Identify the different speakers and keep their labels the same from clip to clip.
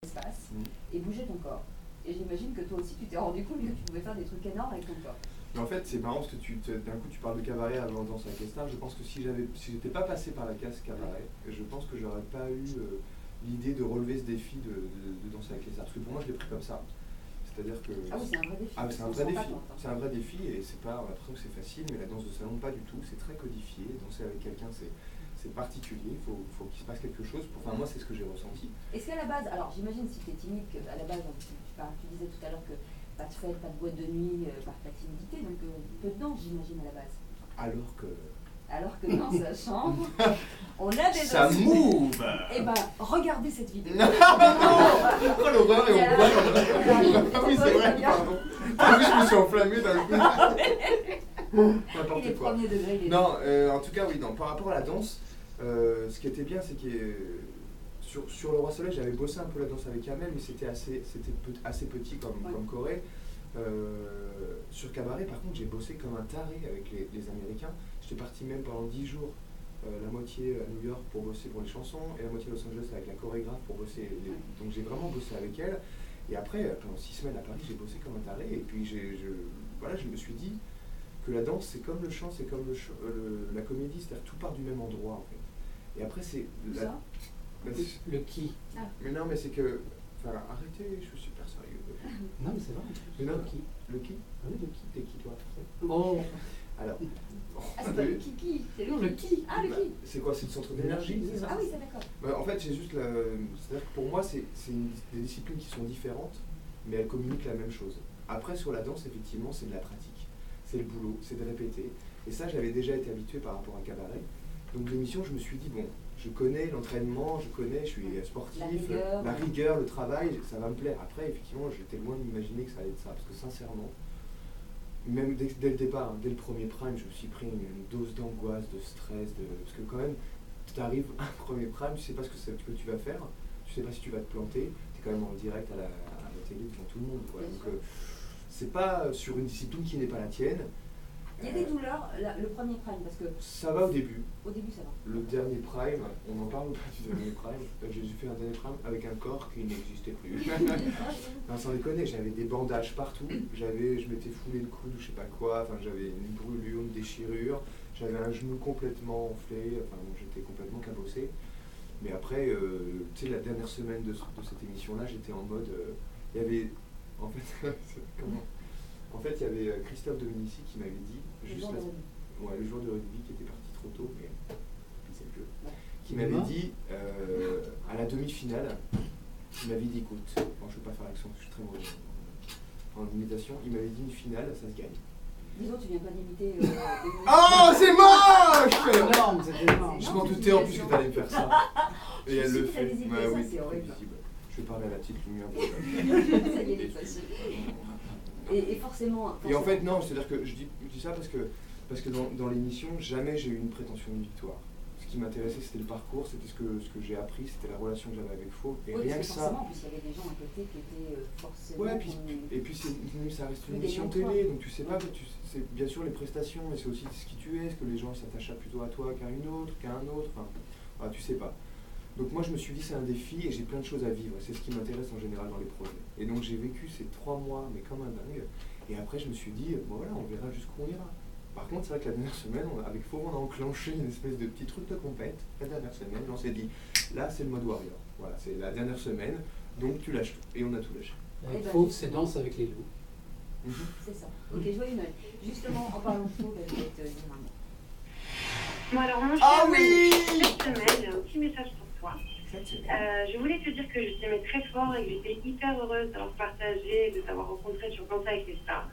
Speaker 1: l'espace et bouger ton corps. Et j'imagine que toi aussi, tu t'es rendu compte que tu pouvais faire des trucs énormes avec ton corps.
Speaker 2: Mais en fait, c'est marrant parce que d'un coup, tu parles de cabaret avant Danse avec les stars. Je pense que si j'étais pas passé par la case cabaret, je pense que j'aurais pas eu l'idée de relever ce défi de Danse avec les stars. Parce que pour moi, je l'ai pris comme ça. C'est-à-dire que...
Speaker 1: Ah oui, c'est un vrai défi.
Speaker 2: Ah, c'est un vrai défi. C'est un vrai défi et c'est pas... On a l'impression que c'est facile, mais la danse de salon, pas du tout. C'est très codifié. Danser avec quelqu'un, c'est particulier. Il faut qu'il se passe quelque chose. Enfin, moi, c'est ce que j'ai ressenti.
Speaker 1: Est-ce qu'à la base, alors j'imagine si tu es timide, qu'à la base, tu disais tout à l'heure que pas de fête, pas de boîte de nuit, par ta timidité, donc peu de danse, j'imagine, à la base. Alors que dans sa chambre, on a des
Speaker 2: ça move.
Speaker 1: Eh ben, regardez cette vidéo.
Speaker 2: Oh l'horreur, et on voit Ah oui, c'est vrai, pardon. Ah oui, je me suis enflammé d'un coup. N'importe quoi.
Speaker 1: Premier degré,
Speaker 2: non, en tout cas, oui, non. Par rapport à la danse, ce qui était bien, c'est que sur Le Roi Soleil, j'avais bossé un peu la danse avec Amel, mais c'était assez petit comme choré. Sur Cabaret, par contre, j'ai bossé comme un taré avec les Américains. J'étais parti même pendant 10 jours, la moitié à New York pour bosser pour les chansons et la moitié à Los Angeles avec la chorégraphe pour bosser. Donc j'ai vraiment bossé avec elle. Et après, pendant 6 semaines à Paris, j'ai bossé comme un taré. Et puis je me suis dit que la danse, c'est comme le chant, c'est comme la comédie, c'est-à-dire tout part du même endroit en fait. Et après, c'est...
Speaker 3: Le qui.
Speaker 2: Mais non, mais c'est que... Enfin, arrêtez, je suis super sérieux.
Speaker 3: Non, mais c'est vrai.
Speaker 2: Mais non,
Speaker 3: le qui.
Speaker 2: Le qui?
Speaker 3: Oui, le qui.
Speaker 2: T'es qui toi?
Speaker 3: Bon.
Speaker 2: Alors...
Speaker 1: Ah, c'est pas le kiki, c'est
Speaker 3: non, le qui.
Speaker 1: Ah, le qui.
Speaker 2: C'est quoi? C'est le centre d'énergie, c'est ça?
Speaker 1: Ah oui, c'est d'accord.
Speaker 2: En fait, c'est juste c'est-à-dire que pour moi, c'est des disciplines qui sont différentes, mais elles communiquent la même chose. Après, sur la danse, effectivement, c'est de la pratique. C'est le boulot, c'est de répéter. Et ça, j'avais déjà été habitué par rapport à Cabaret. Donc l'émission, je me suis dit, bon, je connais l'entraînement, je suis sportif, la rigueur, le travail, ça va me plaire. Après, effectivement, j'étais loin d'imaginer que ça allait être ça, parce que sincèrement, même dès le départ, dès le premier prime, je me suis pris une dose d'angoisse, de stress, parce que quand même, tu arrives à un premier prime, tu sais pas ce que tu vas faire, tu sais pas si tu vas te planter, tu es quand même en direct à la télé devant tout le monde. Quoi. Donc c'est pas sur une discipline qui n'est pas la tienne.
Speaker 1: Il y a des douleurs, le premier prime, parce que...
Speaker 2: Ça va au début.
Speaker 1: Au début, ça va.
Speaker 2: Le dernier prime, on en parle ou pas du dernier prime? J'ai fait un dernier prime avec un corps qui n'existait plus. Non, sans déconner, j'avais des bandages partout, je m'étais foulé le coude ou je sais pas quoi, enfin j'avais une brûlure, une déchirure, j'avais un genou complètement enflé, enfin bon, j'étais complètement cabossé. Mais après, tu sais, la dernière semaine de cette émission-là, j'étais en mode... Il y avait... En fait, comment? En fait, il y avait Christophe Dominici qui m'avait dit, le joueur de rugby qui était parti trop tôt, mais c'est le jeu, qui m'avait dit, à la demi-finale, il m'avait dit, écoute, bon, je ne veux pas faire l'accent, je suis très mauvais en imitation, il m'avait dit une finale, ça se gagne.
Speaker 1: Disons, tu viens pas d'imiter...
Speaker 2: Oh, c'est moche!
Speaker 3: C'est énorme, c'est énorme.
Speaker 2: Je m'en doutais en plus que tu allais me faire ça. Et elle le fait.
Speaker 1: Oui, c'est horrible.
Speaker 2: Je vais parler à la petite lumière.
Speaker 1: Ça y est, elle est facile. Et forcément...
Speaker 2: Et en fait, non, c'est-à-dire que je dis ça parce que dans l'émission, jamais j'ai eu une prétention de victoire. Ce qui m'intéressait, c'était le parcours, c'était ce que j'ai appris, c'était la relation que j'avais avec Faux. Et
Speaker 1: oui,
Speaker 2: rien que ça...
Speaker 1: En plus, il y avait des gens à côté qui étaient forcément...
Speaker 2: Ouais, et puis ça reste une émission télé, donc tu sais pas, c'est bien sûr les prestations, mais c'est aussi ce qui tu es, est-ce que les gens s'attachent plutôt à toi qu'à un autre, enfin, voilà, tu sais pas. Donc moi je me suis dit c'est un défi et j'ai plein de choses à vivre, c'est ce qui m'intéresse en général dans les projets. Et donc j'ai vécu ces 3 mois mais comme un dingue, et après je me suis dit, bon voilà, on verra jusqu'où on ira. Par contre c'est vrai que la dernière semaine, avec Faux, on a enclenché une espèce de petit truc de compète, la dernière semaine, on s'est dit, là c'est le mode warrior, voilà, c'est la dernière semaine, donc tu lâches tout, et on a tout lâché.
Speaker 3: Avec Faux, c'est Danse avec les loups.
Speaker 1: C'est ça. Ok, joyeux Noël. Justement, en parlant de Faux, je vais te dire un mot.
Speaker 4: Bon alors mon
Speaker 2: cher,
Speaker 4: cette semaine, j'ai un petit message pour toi. Je voulais te dire que je t'aimais très fort et que j'étais hyper heureuse d'avoir partagé, de t'avoir rencontré sur Danse avec les stars.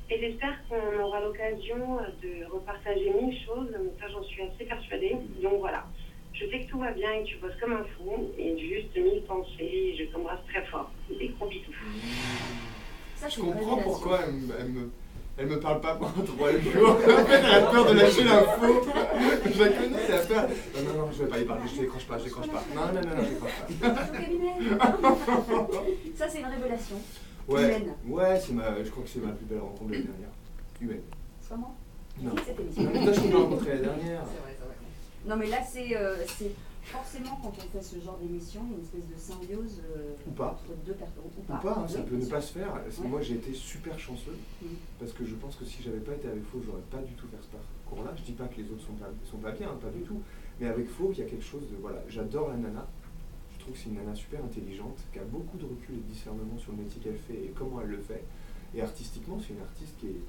Speaker 4: Et j'espère qu'on aura l'occasion de repartager 1000 choses, mais ça j'en suis assez persuadée. Donc voilà, je sais que tout va bien et que tu bosses comme un fou, et juste 1000 pensées, et je t'embrasse très fort. Des gros bisous.
Speaker 1: Ça,
Speaker 2: je comprends pourquoi elle me parle pas pendant 3 jours. En fait, elle a peur de lâcher l'info. Je la connais, elle a peur. Non, je vais pas y parler, je décroche pas. Non, je décroche pas.
Speaker 1: Ça, c'est une révélation.
Speaker 2: Ouais,
Speaker 1: humaine.
Speaker 2: Ouais, je crois que c'est ma plus belle rencontre de l'année dernière. Humaine.
Speaker 1: C'est moi?
Speaker 2: Non.
Speaker 1: Cette émission.
Speaker 2: Non, mais toi, je t'ai rencontré la dernière.
Speaker 1: C'est vrai. Non, mais là, c'est forcément, quand on fait ce genre d'émission, il y a une espèce de symbiose
Speaker 2: ou pas.
Speaker 1: entre deux personnes.
Speaker 2: Ou pas, hein, ça peut ne pas se faire. Moi, j'ai été super chanceux, parce que je pense que si j'avais pas été avec Fauve, j'aurais pas du tout fait ce parcours-là. Je dis pas que les autres sont pas bien, pas du tout. Mais avec Fauve, il y a quelque chose de... Voilà, j'adore la nana. Je trouve que c'est une nana super intelligente, qui a beaucoup de recul et de discernement sur le métier qu'elle fait et comment elle le fait. Et artistiquement, c'est une artiste qui est...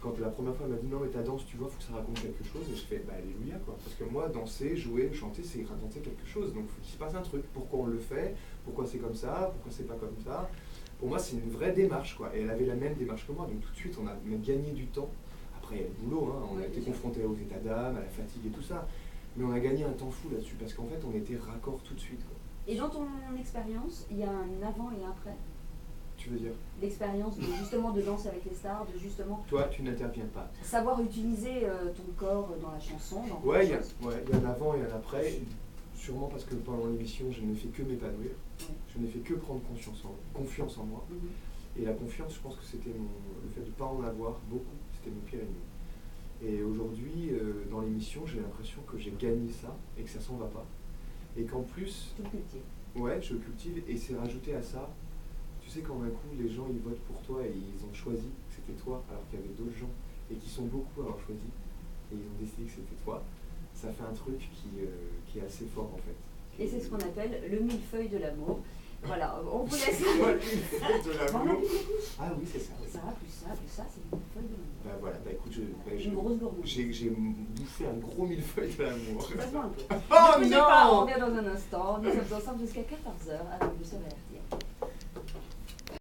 Speaker 2: Quand la première fois elle m'a dit non mais ta danse tu vois faut que ça raconte quelque chose, et je fais bah alléluia quoi, parce que moi danser, jouer, chanter c'est raconter quelque chose, donc il faut qu'il se passe un truc, pourquoi on le fait, pourquoi c'est comme ça, pourquoi c'est pas comme ça. Pour moi c'est une vraie démarche quoi, et elle avait la même démarche que moi, donc tout de suite on a gagné du temps. Après il y a le boulot, hein. On a été confrontés aux états d'âme, à la fatigue et tout ça, mais on a gagné un temps fou là-dessus, parce qu'en fait on était raccord tout de suite quoi.
Speaker 1: Et dans ton expérience, il y a un avant et un après?
Speaker 2: Tu veux dire?
Speaker 1: L'expérience justement de danse avec les stars, de justement...
Speaker 2: Toi, tu n'interviens pas.
Speaker 1: Savoir utiliser ton corps dans la chanson.
Speaker 2: Ouais, il y a un avant et un après. Sûrement parce que pendant l'émission, je ne fais que m'épanouir. Je n'ai fait que prendre confiance en moi. Et la confiance, je pense que c'était le fait de ne pas en avoir beaucoup, c'était mon pire ennemi. Et aujourd'hui, dans l'émission, j'ai l'impression que j'ai gagné ça et que ça s'en va pas. Et qu'en plus...
Speaker 1: Tu le cultives.
Speaker 2: Ouais, je le cultive et c'est rajouté à ça. Tu sais, quand d'un coup, les gens ils votent pour toi et ils ont choisi que c'était toi, alors qu'il y avait d'autres gens, et qui sont beaucoup à avoir choisi, et ils ont décidé que c'était toi, ça fait un truc qui est assez fort en fait.
Speaker 1: Et c'est ce qu'on appelle le millefeuille de l'amour. Voilà, on vous laisse.
Speaker 2: Le millefeuille de l'amour.
Speaker 1: Ah
Speaker 2: oui, c'est ça.
Speaker 1: Ça, plus ça, c'est le millefeuille de l'amour.
Speaker 2: Bah voilà, bah écoute,
Speaker 1: une grosse gourmande.
Speaker 2: J'ai bouffé un gros millefeuille de l'amour.
Speaker 1: Passe-moi un peu.
Speaker 2: Oh
Speaker 1: ne
Speaker 2: non
Speaker 1: pas, on revient dans un instant. Nous sommes ensemble jusqu'à 14h avec le Soleil.